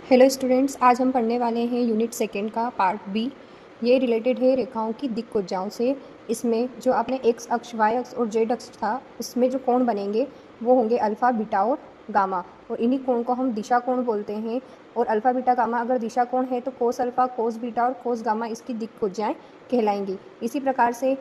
Hello students, आज हम पढ़ने वाले हैं यूनिट सेकेंड का पार्ट बी। ये रिलेटेड है रेखाओं की दिक्कुजाओं से। इसमें जो आपने एक्स अक्ष, वाई अक्ष और जेड अक्ष था, उसमें जो कोण बनेंगे वो होंगे अल्फ़ा, बीटा और गामा। और इन्हीं कोण को हम दिशा कोण बोलते हैं। और अल्फ़ा, बीटा, गामा अगर दिशा कोण है तो कोस अल्फ़ा, कोस बीटा और कोस गामा इसकी दिक्कुजाएँ कहलाएंगी। इसी प्रकार से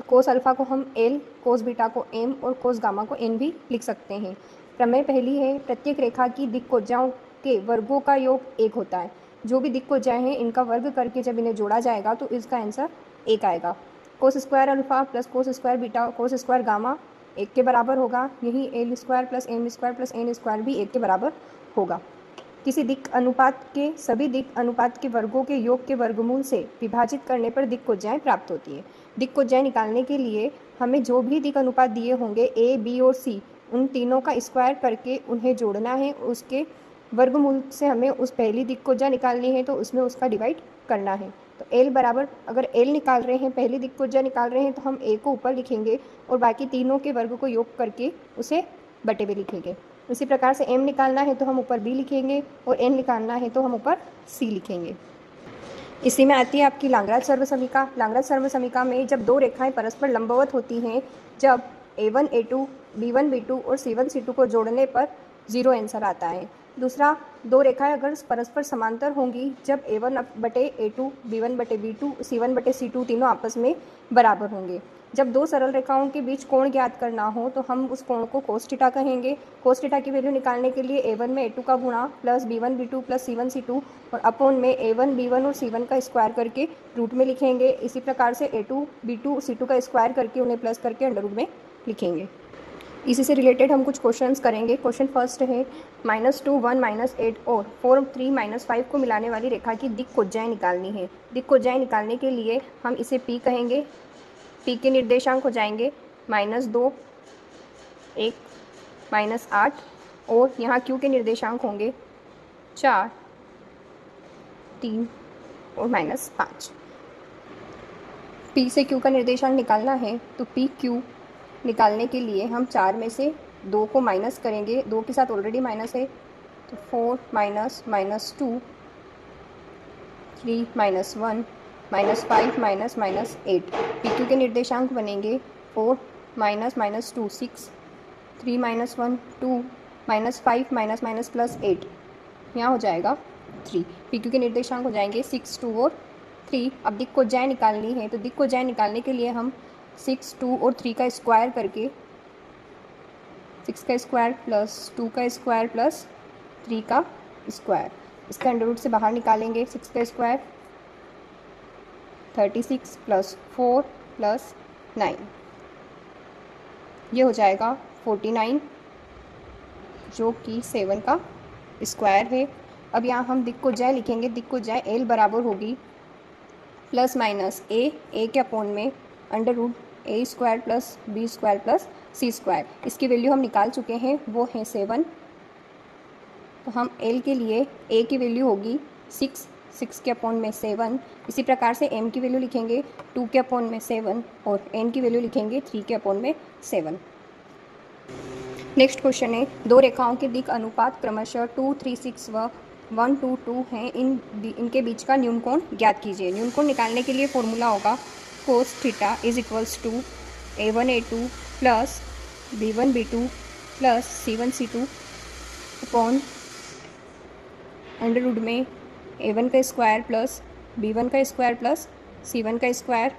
कोस अल्फ़ा को हम एल, कोस बीटा को एम और कोस गामा को एन भी लिख सकते हैं। प्रमेय पहली है, प्रत्येक रेखा की दिक्कुजाओं के वर्गों का योग एक होता है। जो भी दिक्कुजाएं हैं इनका वर्ग करके जब इन्हें जोड़ा जाएगा तो इसका आंसर एक आएगा। Cos square alpha plus cos square beta cos square gamma एक के बराबर होगा। यही L square plus M square plus N square भी एक के बराबर होगा। किसी दिक् अनुपात के सभी दिक् अनुपात के वर्गों के योग के वर्गमूल से विभाजित करने पर दिक्कुजाएं प्राप्त होती है। दिक्कुजाएं निकालने के लिए हमें जो भी दिक् अनुपात दिए होंगे ए, बी और सी, उन तीनों का स्क्वायर करके उन्हें जोड़ना है। उसके वर्गमूल से हमें उस पहली दिक्कुजा निकालनी है तो उसमें उसका डिवाइड करना है। तो एल बराबर, अगर एल निकाल रहे हैं, पहली दिक्कुजा निकाल रहे हैं, तो हम ए को ऊपर लिखेंगे और बाकी तीनों के वर्ग को योग करके उसे बटे में लिखेंगे। इसी प्रकार से एम निकालना है तो हम ऊपर बी लिखेंगे और एन निकालना है तो हम ऊपर सी लिखेंगे। इसी में आती है आपकी लांगराज सर्वसमीका। लांगराज सर्वसमीका में जब दो रेखाएं परस्पर लंबवत होती हैं, जब a1 a2 b1 b2 और c1 c2 को जोड़ने पर 0 आंसर आता है। दूसरा, दो रेखाएं अगर परस्पर समांतर होंगी, जब a1 बटे a2 b1 बटे b2 c1 बटे c2 तीनों आपस में बराबर होंगे। जब दो सरल रेखाओं के बीच कोण ज्ञात करना हो तो हम उस कोण को कोस थीटा कहेंगे। कोस थीटा की वैल्यू निकालने के लिए a1 में a2 का गुणा plus b1 b2 plus c1 c2 और अपॉन में a1 b1 और c1 का स्क्वायर करके रूट में लिखेंगे। इसी प्रकार से a2 b2 c2 का स्क्वायर करके उन्हें प्लस करके अंडर रूट में लिखेंगे। इसी से रिलेटेड हम कुछ क्वेश्चंस करेंगे। क्वेश्चन फर्स्ट है, -2 1 -8 और 4 3 -5 को मिलाने वाली रेखा की दिक्कुजाएं निकालनी है। दिक्कुजाएं निकालने के लिए हम इसे P कहेंगे। P के निर्देशांक हो जाएंगे -2 1 -8 और यहाँ Q के निर्देशांक होंगे 4 3 और -5। P से Q का निर्देशांक निकालना है तो P Q निकालने के लिए हम 4 में से 2 को माइनस करेंगे। 2 के साथ ऑलरेडी माइनस है तो 4 माइनस -2 3 -1 -5 -8। PQ के निर्देशांक बनेंगे 4 -2 6 3 -1 2 -5 -+8, यहाँ हो जाएगा 3। PQ के निर्देशांक हो जाएंगे 6 2 और 3। अब दिक्कुजाएं निकालनी है तो दिक्कुजाएं निकालने के लिए हम 6 2 और 3 का स्क्वायर करके 6 का स्क्वायर प्लस 2 का स्क्वायर प्लस 3 का स्क्वायर, इसका अंडर रूट से बाहर निकालेंगे। 6 का स्क्वायर 36 प्लस 4 प्लस 9, ये हो जाएगा 49 जो कि 7 का स्क्वायर है। अब यहाँ हम दिक्कुजाएं लिखेंगे। दिक्कुजाएं एल बराबर होगी प्लस माइनस ए के अपॉन में under root A square plus B square plus C square. इसकी वैल्यू हम निकाल चुके हैं, वो है 7। तो हम एल के लिए ए की वैल्यू होगी 6 के अपॉन में 7। इसी प्रकार से एम की वैल्यू लिखेंगे 2 के अपॉन में 7 और एन की वैल्यू लिखेंगे 3 के अपॉन में 7। नेक्स्ट क्वेश्चन है, दो रेखाओं के दिक् अनुपात क्रमशः 2 3 6 व 1 2 2 हैं। इनके बीच का न्यून कोण ज्ञात कीजिए। न्यून कोण निकालने के लिए फॉर्मूला होगा cos theta is equals to a1 a2 plus b1 b2 plus c1 c2 upon under root में a1 का स्क्वायर प्लस b1 का स्क्वायर प्लस c1 का स्क्वायर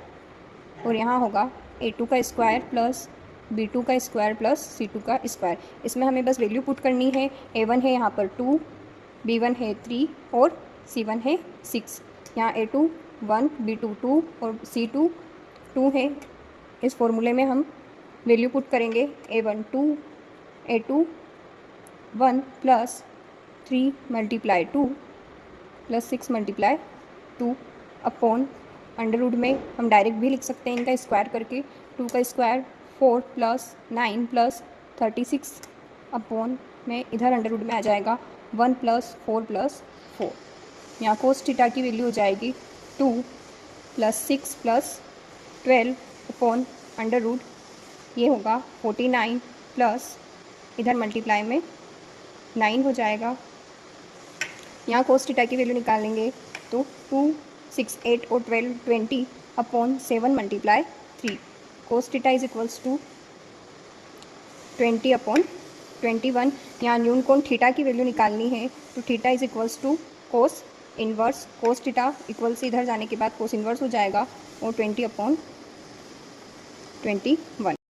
और यहाँ होगा a2 का स्क्वायर प्लस b2 का स्क्वायर प्लस c2 का स्क्वायर। इसमें हमें बस वैल्यू पुट करनी है। a1 है यहाँ पर 2, b1 है 3 और c1 है 6। यहाँ a2 1, b2 2 और c2 2 है। इस फॉर्मूले में हम वैल्यू पुट करेंगे। a1 2 a2 1 plus 3 × 2 plus 6 × 2 upon under root में हम डायरेक्ट भी लिख सकते हैं इनका स्क्वायर करके। 2 का स्क्वायर 4 प्लस 9 प्लस 36 अपॉन में इधर अंडर रूट में आ जाएगा 1 प्लस 4 प्लस 4। यहाँ कोस थीटा की वैल्यू हो जाएगी 2 plus 6 plus 12 upon under root, ये होगा 49 प्लस इधर मल्टीप्लाई में 9 हो जाएगा यहाँ कोस थीटा की वैल्यू निकालेंगे तो 2, 6, 8 और 12, 20 upon 7 multiply 3। Cos theta is equals to 20 upon 21। यहाँ न्यून कोण थीटा की वैल्यू निकालनी है तो theta is equals to cos inverse cos theta equal से इधर जाने के बाद कोस इन्वर्स हो जाएगा और 20 अपॉन 21।